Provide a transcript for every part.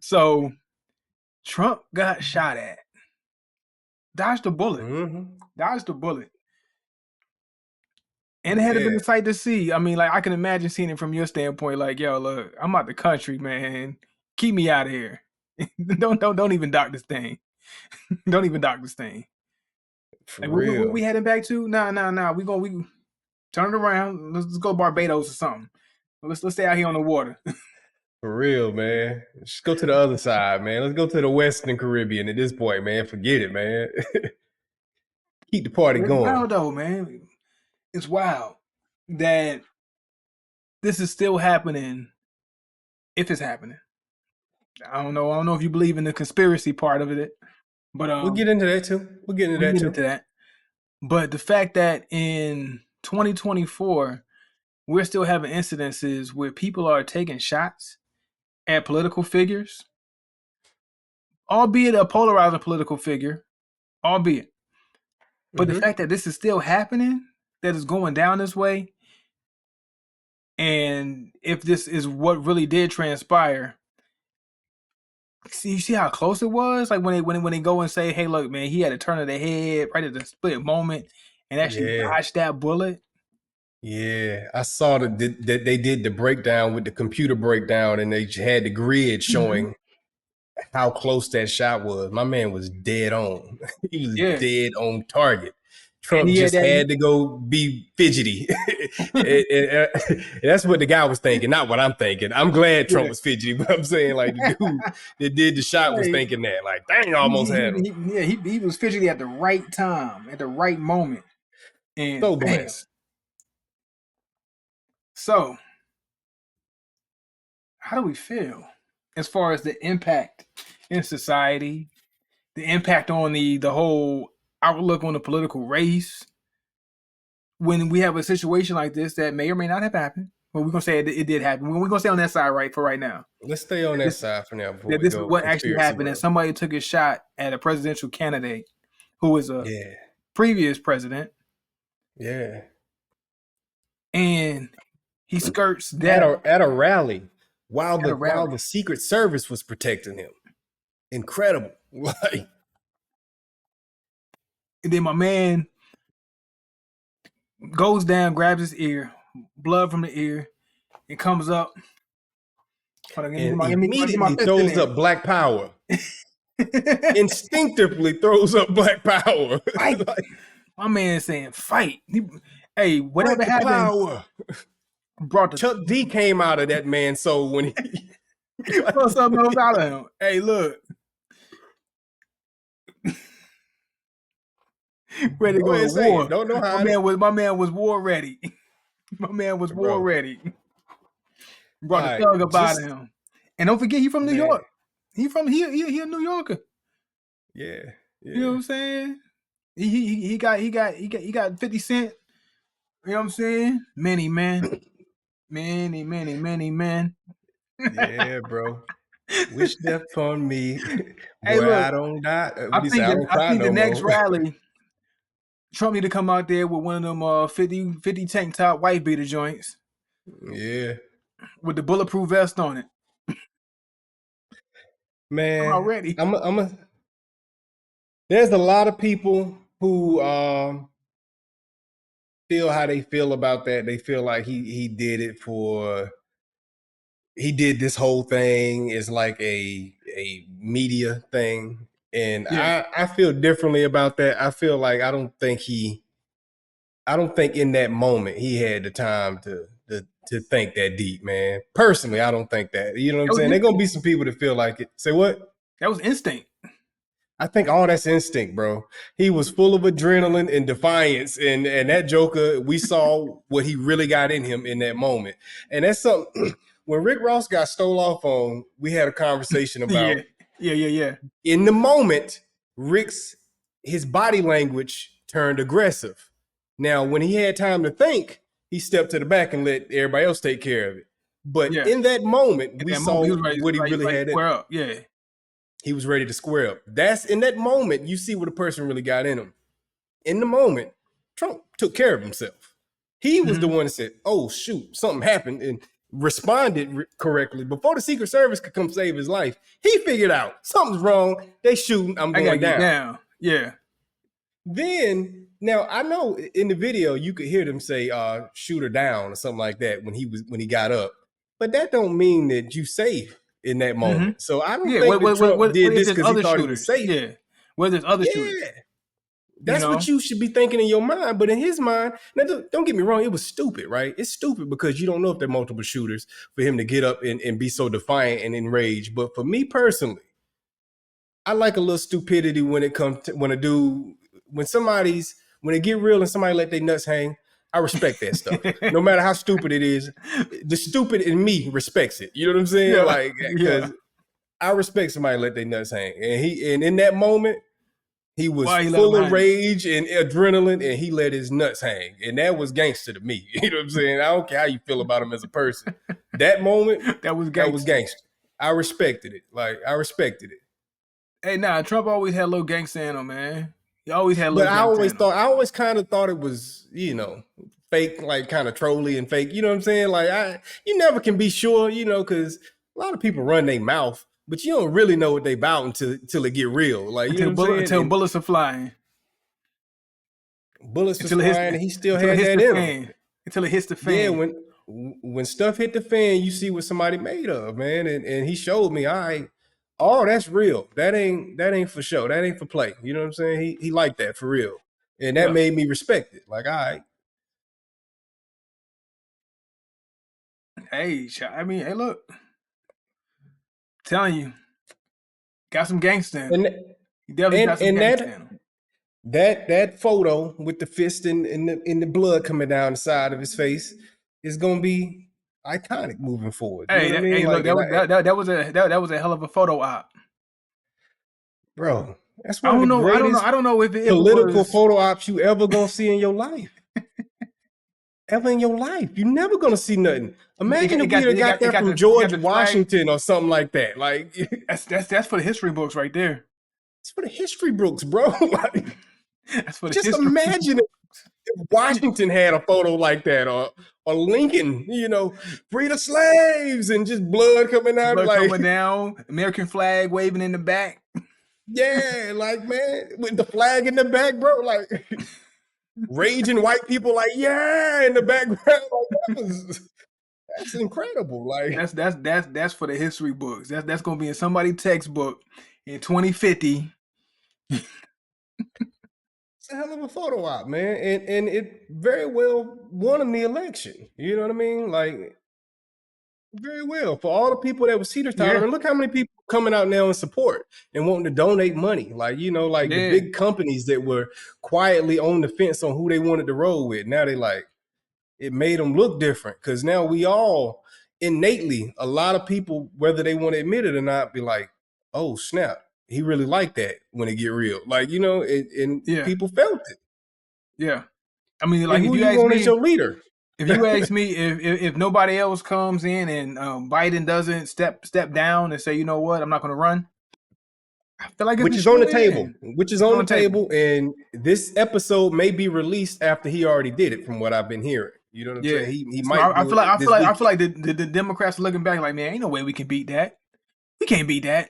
So Trump got shot at. Dodged a bullet. Mm-hmm. Dodged a bullet. And it had been Yeah, a sight to see. I mean, like I can imagine seeing it from your standpoint. Like, yo, look, I'm out the country, man. Keep me out of here. Don't even dock this thing. Don't even dock this thing. for Like, what we real. heading back to? Nah. We turn it around. Let's go to Barbados or something. Let's stay out here on the water. For real, man. Just go to the other side, man. Let's go to the Western Caribbean at this point, man. Forget it, man. Keep the party It's going. wild though, man. It's wild that this is still happening. If it's happening, I don't know. I don't know if you believe in the conspiracy part of it, but We'll get into that too. We'll get into we that get too. into that. But the fact that in 2024 we're still having incidences where people are taking shots at political figures, albeit a polarizing political figure, albeit. But the Mm-hmm. fact that this is still happening, that is going down this way, and if this is what really did transpire, you see how close it was? Like when they go and say, "Hey, look, man, he had a turn of the head right at the split moment, and actually Yeah. dodged that bullet." Yeah, I saw that they did the breakdown with the computer breakdown, and they had the grid Mhm. showing how close that shot was. My man was dead on. He was Yeah, dead on target. and Trump he had just that. had to go be fidgety. That's what the guy was thinking, not what I'm thinking. I'm glad Trump Yeah, was fidgety, but I'm saying like the dude that did the shot was like thinking that. Like, dang, I almost had him. he was fidgety at the right time, at the right moment, and So bam. blessed. So, how do we feel as far as the impact in society, the impact on the whole outlook on the political race when we have a situation like this that may or may not have happened? Well, we're gonna say it did happen. We're gonna stay on that side right for right now. Let's stay on that This side for now before that we this is go what actually conspiracy happened, and world. somebody took a shot at a presidential candidate who was a Yeah, previous president, yeah. and he skirts at death a rally while at a the rally. Secret Service was protecting him. Incredible. Like, And then my man goes down, grabs his ear, blood from the ear, and comes up. Hold on, and get my immediately fist in throws there. up black power. Instinctively throws up black power. Fight. Like, My man is saying fight. Hey, whatever break the happened power. brought the Chuck D came out of that man's soul when he like, brought something else out of him. Hey, look, ready to go go to ahead and say it. war. Don't hide it. My man was war ready. My man was war Bro. ready. All Brought the right. thug up out of Just him. And don't forget, he from New man. York. He a New Yorker. Yeah. You know what Yeah. I'm saying? He got 50 Cent. You know what I'm saying? Many men. Yeah, bro. Wish death on me. Hey, Boy, look, I don't die. What he say? I don't I cry think the no next more. rally, Trump need to come out there with one of them 50 tank top white beater joints Yeah. with the bulletproof vest on it. I'm Man, already. I'm a there's a lot of people who feel how they feel about that. They feel like he did it for he did this whole thing is like a media thing. And Yeah. I feel differently about that. I feel like I don't think in that moment he had the time to think that deep, man. Personally, I don't think that. You know what I'm That was saying? There's gonna instinct. be some people that feel like it. Say what? That was instinct. I think all that's instinct, bro. He was full of adrenaline and defiance, and that Joker, we saw what he really got in him in that moment, and that's something. When Rick Ross got stole off on, we had a conversation about Yeah. Yeah. in the moment, Rick's his body language turned aggressive. Now, when he had time to think, he stepped to the back and let everybody else take care of it. But Yeah. in that moment, At we that moment, saw he was ready what he really like had in square him. up. Yeah. He was ready to square up. That's in that moment, you see what a person really got in him. In the moment, Trump took care of himself. He was the Mhm. one that said, "Oh shoot, something happened," and responded correctly before the Secret Service could come save his life. He figured out something's wrong. They shooting. I'm I gotta going get down. down. Yeah. Then now I know in the video you could hear them say shoot her down or something like that when he got up. But that don't mean that you safe in that Mm-hmm. moment. So I don't Yeah. think that Trump What did if this there's because he other thought he was shooters? safe. Yeah. What if there's other shooters? Yeah. You That's what know? you should be thinking in your mind. But in his mind, now don't get me wrong, it was stupid, right? It's stupid because you don't know if there are multiple shooters for him to get up and be so defiant and enraged. But for me personally, I like a little stupidity when it comes to when they get real and somebody let their nuts hang. I respect that stuff. No matter how stupid it is, the stupid in me respects it. You know what I'm saying? Yeah. Like, Yeah. because I respect somebody let their nuts hang. And in that moment, he was Why he let him full of hang? rage and adrenaline, and he let his nuts hang. And that was gangster to me. You know what I'm saying? I don't care how you feel about him as a person. That moment, That was that was gangster. gangster. I respected it. Like, I respected it. Hey, nah, Trump always had a little gangster in him, man. He always had a But little gangster in him. I always kind of thought it was, fake, like kind of trolly and fake. You know what I'm saying? Like, you never can be sure, because a lot of people run their mouth, but you don't really know what they about until it get real. Like, you know what I'm saying? Until And bullets are flying. bullets was Until it hits flying, and he still until it had hits that the in him. fan. Until it hits the Yeah, fan. when stuff hit the fan, you see what somebody made of, man. And he showed me, oh, that's real. That ain't for show. That ain't for play. You know what I'm saying? He liked that for real. And that Yeah. made me respect it. Like, all right. Hey, I mean, hey, look. I'm telling you, got some gangster in him. And He definitely got some and gangster in him. that photo with the fist in the blood coming down the side of his face is gonna be iconic moving forward. You know Hey, what I mean? look, Like, that was a hell of a photo op. bro, that's one of the greatest I don't know if it political was. photo ops you ever gonna see in your life. Ever in your life. You're never gonna see nothing. Imagine if we had got that from It got George the flag. Washington or something like that. Like, That's for the history books right there. it's for the history books, bro. Like, That's for the just history. imagine if Washington had a photo like that, or Lincoln, free the slaves and just blood coming out. Blood Like, coming down, American flag waving in the back. yeah, like, man, with the flag in the back, bro. Like, raging white people, like, yeah, in the background. Like, that's incredible. Like, That's for the history books. That's gonna be in somebody's textbook in 2050. it's a hell of a photo op, man. And it very well won him the election. You know what I mean? Like, very well. For all the people that was teeter totter, Yeah, and look how many people coming out now in support and wanting to donate money. Like, like the yeah, big companies that were quietly on the fence on who they wanted to roll with. Now they like, it made them look different. Cause now we all innately, a lot of people, whether they want to admit it or not, be like, oh snap, he really liked that when it get real. Like, and yeah, people felt it. yeah. I mean, And like who you want as your leader? if you ask me, if nobody else comes in and Biden doesn't step down and say, you know what, I'm not gonna run. I feel like it's Which a is on shoe the table. in. Which is on the table. And this episode may be released after he already did it, from what I've been hearing. You know what I'm Yeah. saying? He So might do it this I feel weekend. like the Democrats are looking back like, man, ain't no way we can beat that. We can't beat that.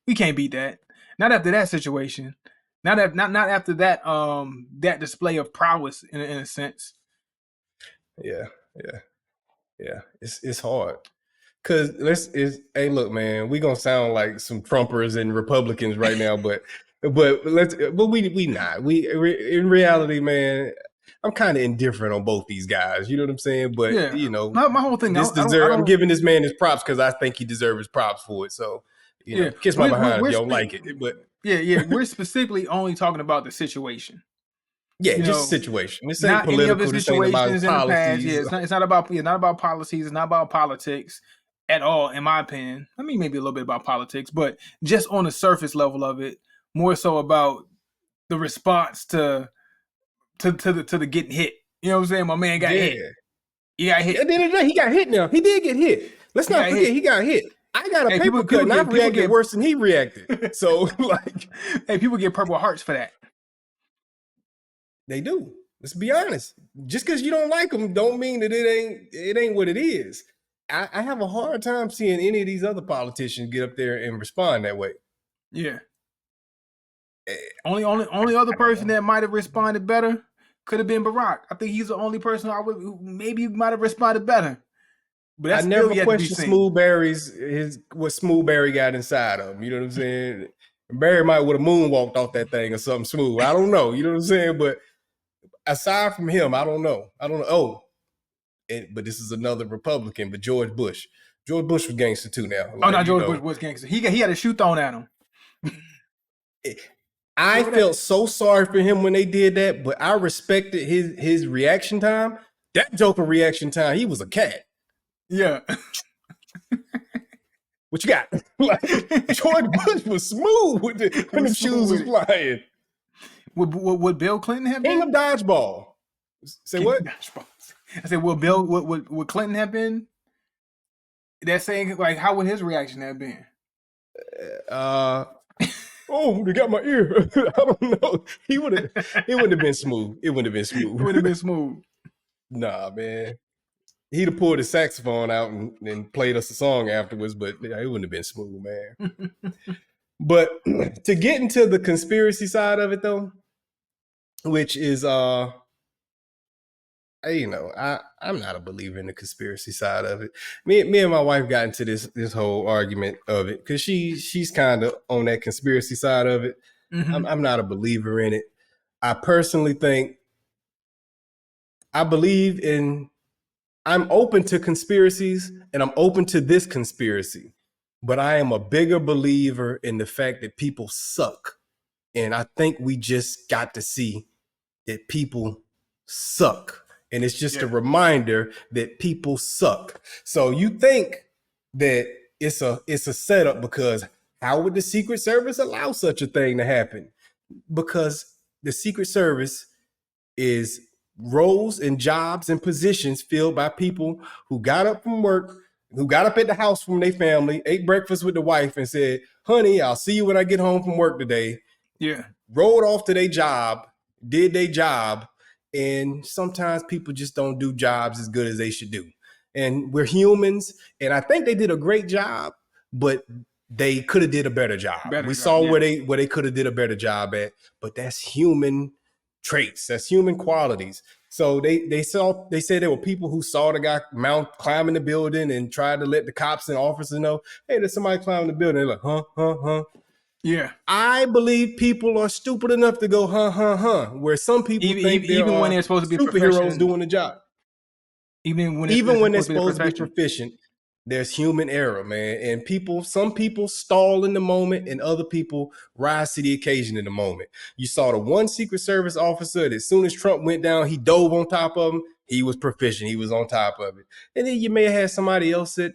We can't beat that. Not after that situation. Not after that display of prowess in a sense. Yeah, yeah, yeah. It's hard. Cause hey, look, man, we gonna sound like some Trumpers and Republicans right now, but we not. In reality, man, I'm kind of indifferent on both these guys. You know what I'm saying? But Yeah. My whole thing, I I'm don't giving this man his props because I think he deserves his props for it. So, yeah. kiss my behind if you don't like it. But Yeah, we're specifically only talking about the situation. yeah, You just a know, situation. This ain't not any of the political. This ain't about his situations in the past. Yeah, policies. it's not about policies. It's not about politics at all, in my opinion. I mean, maybe a little bit about politics, but just on the surface level of it, more so about the response to the getting hit. You know what I'm saying? My man got hit. Yeah. He got hit. At the end of the day, he got hit now. He did get hit. Let's He not got forget hit. he got hit. I got a Hey, paper cut and I've reacted worse than he reacted. So, like, hey, people get Purple Hearts for that. they do. Let's be honest. Just because you don't like them don't mean that it ain't what it is. I have a hard time seeing any of these other politicians get up there and respond that way. Yeah. Eh, Only other I don't person know. that might have responded better could have been Barack. I think he's the only person I would who maybe might have responded better. But I that's still never yet to be questioned seen. Smooth Barry's his what Smooth Barry got inside of him. You know what I'm saying? Barry might would have moonwalked off that thing or something smooth. I don't know. You know what I'm saying? But aside from him, I don't know. I don't know. Oh, but this is another Republican, but George Bush. George Bush was gangster too now. Oh Like, no, you George Bush know, was gangster. He had a shoe thrown at him. I Remember that? felt so sorry for him when they did that, but I respected his reaction time. That Joker reaction time, he was a cat. Yeah. What you got? Like George Bush was smooth with He when the was smooth shoes was with it. flying. Would Bill Clinton have King of been? dodgeball. Say what? I said, would Clinton have been? That saying, like, how would his reaction have been? Uh oh, they got my ear. I don't know. He would have. It wouldn't have been smooth. It wouldn't have been It would smooth. have been smooth. Nah, man. He'd have pulled his saxophone out and played us a song afterwards, but yeah, it wouldn't have been smooth, man. But to get into the conspiracy side of it, though, which is I'm not a believer in the conspiracy side of it. Me and my wife got into this whole argument of it because she's kind of on that conspiracy side of it. Mm-hmm. I'm not a believer in it. I personally think I believe in. I'm open to conspiracies and I'm open to this conspiracy, but I am a bigger believer in the fact that people suck, and I think we just got to see that people suck. And it's just a Yeah. reminder that people suck. So you think that it's a setup because how would the Secret Service allow such a thing to happen? Because the Secret Service is roles and jobs and positions filled by people who got up from work, who got up at the house from their family, ate breakfast with the wife, and said, "Honey, I'll see you when I get home from work today." Yeah. Rolled off to their job, did their job, and sometimes people just don't do jobs as good as they should do. And we're humans, and I think they did a great job, but they could have did a better job. Better We job. saw Yeah. where they could have did a better job at, but that's human traits, that's human qualities. So they said there were people who saw the guy climbing the building and tried to let the cops and officers know, hey, there's somebody climbing the building. They're like, huh. Yeah. I believe people are stupid enough to go, huh, where some people think there Even when are they're supposed to be superheroes proficient, doing the job. even when Even it's when they're supposed to be the supposed to be profession. proficient, there's human error, man. And some people stall in the moment, and other people rise to the occasion in the moment. You saw the one Secret Service officer that as soon as Trump went down, he dove on top of him. He was proficient. He was on top of it. And then you may have had somebody else that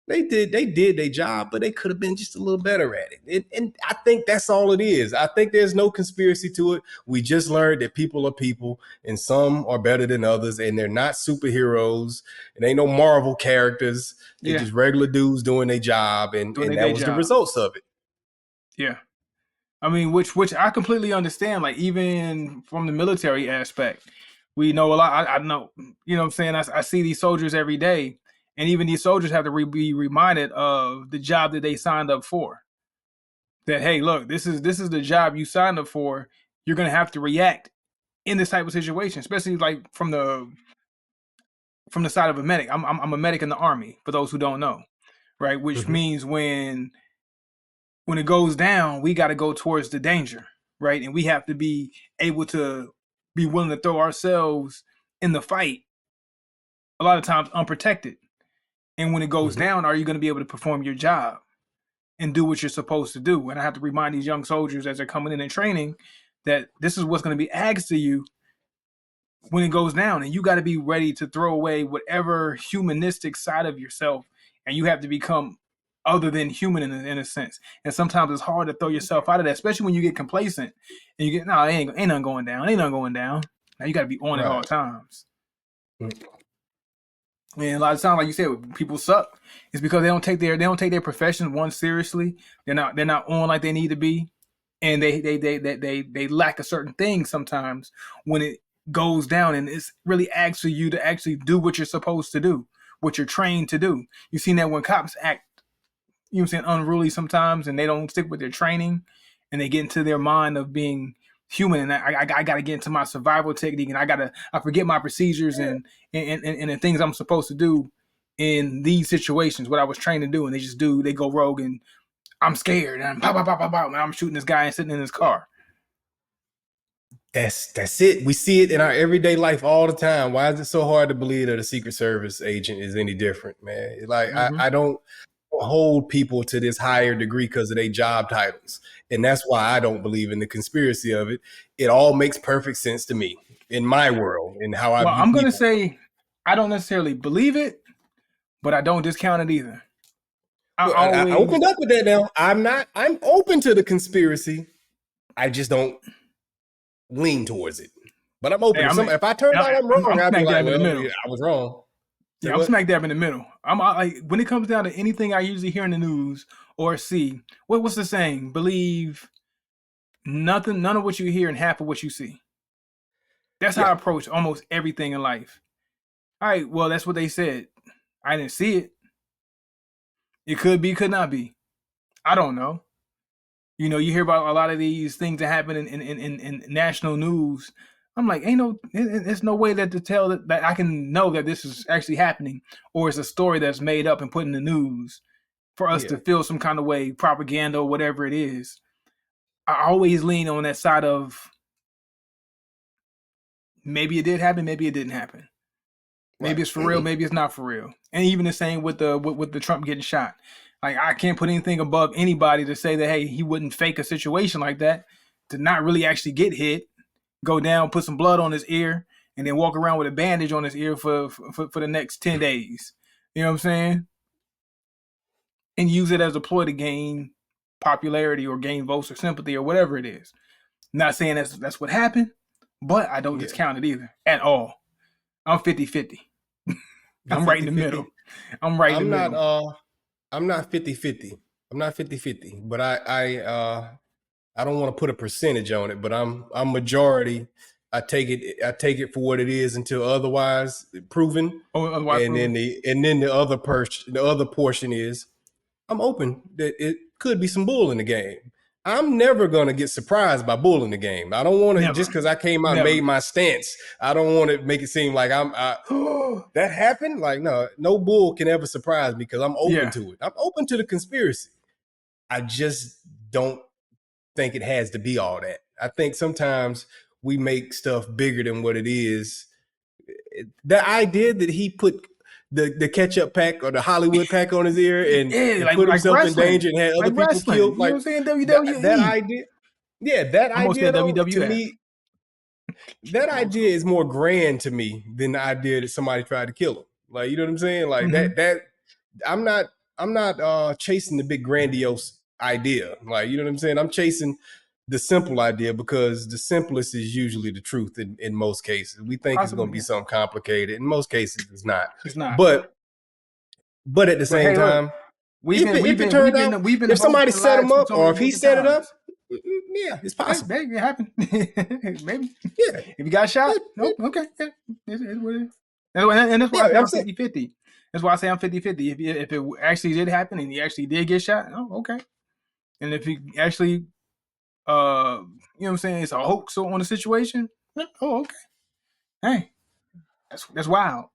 they did their job, but they could have been just a little better at it. And I think that's all it is. I think there's no conspiracy to it. We just learned that people are people, and some are better than others, and they're not superheroes. And ain't no Marvel characters. They Yeah. just regular dudes doing their job, and Doing their that day was the job. results of it. Yeah. I mean, which I completely understand. Like, even from the military aspect, we know a lot. I know, you know what I'm saying? I see these soldiers every day, and even these soldiers have to be reminded of the job that they signed up for. That, hey, look, this is the job you signed up for. You're gonna have to react in this type of situation, especially like from the side of a medic. I'm a medic in the army. For those who don't know, right? Which Mhm. means when it goes down, we got to go towards the danger, right? And we have to be able to be willing to throw ourselves in the fight, a lot of times unprotected. And when it goes Mhm. down, are you going to be able to perform your job and do what you're supposed to do? And I have to remind these young soldiers as they're coming in and training that this is what's going to be asked to you when it goes down. And you got to be ready to throw away whatever humanistic side of yourself, and you have to become other than human in a sense. And sometimes it's hard to throw yourself out of that, especially when you get complacent and you get, no, ain't nothing going down. Ain't nothing going down. Now you got to be on at all Right. times. Mm. And a lot of times, like you said, when people suck, it's because they don't take their profession one seriously. They're not on like they need to be, and they lack a certain thing sometimes when it goes down, and it's really asks for you to actually do what you're supposed to do, what you're trained to do. You've seen that when cops act, you know what I'm saying, unruly sometimes, and they don't stick with their training, and they get into their mind of being human, and I got to get into my survival technique, and I forget my procedures and the things I'm supposed to do in these situations, what I was trained to do, and they go rogue, and I'm scared, and I'm pop, pop, pop, pop, pop, and I'm shooting this guy and sitting in his car. That's it. We see it in our everyday life all the time. Why is it so hard to believe that a Secret Service agent is any different, man? Like Mm-hmm. I don't hold people to this higher degree because of their job titles, and that's why I don't believe in the conspiracy of it. It all makes perfect sense to me in my world and how I Well, view I'm gonna people. say I don't necessarily believe it, but I don't discount it either. I Well, I always, opened up with that now. I'm open to the conspiracy. I just don't lean towards it. But I'm hey, open. If I turned out I'm wrong, I'm I'd be smack like, dab in the well, middle. yeah, I was wrong. Say Yeah, I'm what? smack dab in the middle. Like when it comes down to anything I usually hear in the news or see. What's the saying? Believe nothing, none of what you hear, and half of what you see. That's how I Yeah. approach almost everything in life. All right, well, that's what they said. I didn't see it. It could be, could not be. I don't know. You know, you hear about a lot of these things that happen in national news. I'm like, ain't no, there's no way that to tell that I can know that this is actually happening, or it's a story that's made up and put in the news for us Yeah. to feel some kind of way, propaganda or whatever it is. I always lean on that side of maybe it did happen, maybe it didn't happen. Maybe Right. it's for real, maybe it's not for real. And even the same with the Trump getting shot. Like I can't put anything above anybody to say that hey, he wouldn't fake a situation like that to not really actually get hit, go down, put some blood on his ear, and then walk around with a bandage on his ear for the next 10 days. You know what I'm saying? And use it as a ploy to gain popularity or gain votes or sympathy or whatever it is. Not saying that's what happened, but I don't Yeah. discount it either at all. I'm 50-50. You I'm right in the 50-50. middle. I'm right in the I'm not middle. I'm not 50-50. I'm not 50-50. But I don't want to put a percentage on it, but I'm majority. I take it for what it is until otherwise proven. Oh, otherwise And proven. then the other portion is I'm open that it could be some bull in the game. I'm never gonna get surprised by bull in the game. I don't want to just Never. because I came out and Never. made my stance. I don't want to make it seem like that happened. Like no bull can ever surprise me because I'm open Yeah. to it. I'm open to the conspiracy. I just don't think it has to be all that. I think sometimes we make stuff bigger than what it is. The idea that he put the ketchup pack or the Hollywood pack on his ear Yeah, and put like himself in wrestling. danger and had other Like people wrestling. killed, You know like what I'm saying? that WWE. idea, yeah, that I almost idea said though, to WWF. me, that Old idea school. is more grand to me than the idea that somebody tried to kill him. Like, you know what I'm saying? Like Mm-hmm. that I'm not chasing the big grandiose idea. Like, you know what I'm saying? I'm chasing the simple idea because the simplest is usually the truth in most cases. We think it's going to Possibly, be yeah. something complicated. In most cases, it's not. It's not. But at the But same hey, look, time, if it turned out, we've been if somebody hoaxed and set lied him to up so or many if he different set it up, times. yeah, it's Hey, possible. maybe it happened. Maybe. Yeah, If you got shot, no, okay. Yeah. It's what it is. And that's why I say I'm I'm saying 50-50. That's why I say I'm 50-50. If it actually did happen and he actually did get shot, oh, okay. And if he actually you know what I'm saying, it's a hoax on the situation, oh, okay. Hey, that's wild.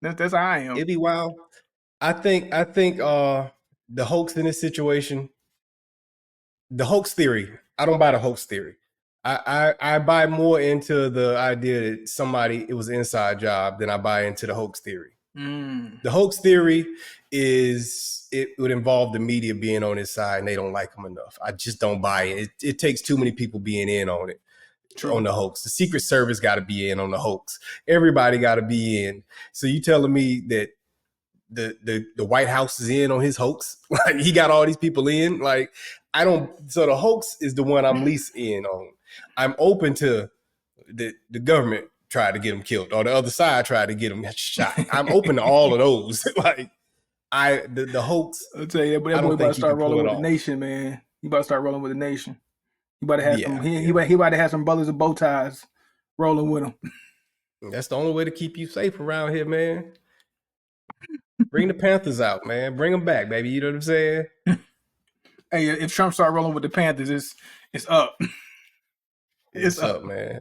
That's how I am. it'd be wild. I think the hoax in this situation, the hoax theory. I don't buy the hoax theory. I buy more into the idea that somebody it was an inside job than I buy into the hoax theory. Mm, The hoax theory is it would involve the media being on his side and they don't like him enough. I just don't buy it. It takes too many people being in on it, on true. the hoax. The Secret Service got to be in on the hoax. Everybody got to be in. So you telling me that the White House is in on his hoax? Like he got all these people in. Like I don't. So the hoax is the one I'm least in on. I'm open to the government tried to get him killed or the other side tried to get him shot. I'm open to all of those. Like the hoax. I'll tell you, I that boy don't about to think you start can pull rolling it with the off. nation, man. He about to start rolling with the nation. He about to have some. Yeah, yeah. He about to have some brothers with bow ties rolling with him. That's the only way to keep you safe around here, man. Bring the Panthers out, man. Bring them back, baby. You know what I'm saying? Hey, if Trump start rolling with the Panthers, it's up. It's What's up. up, man?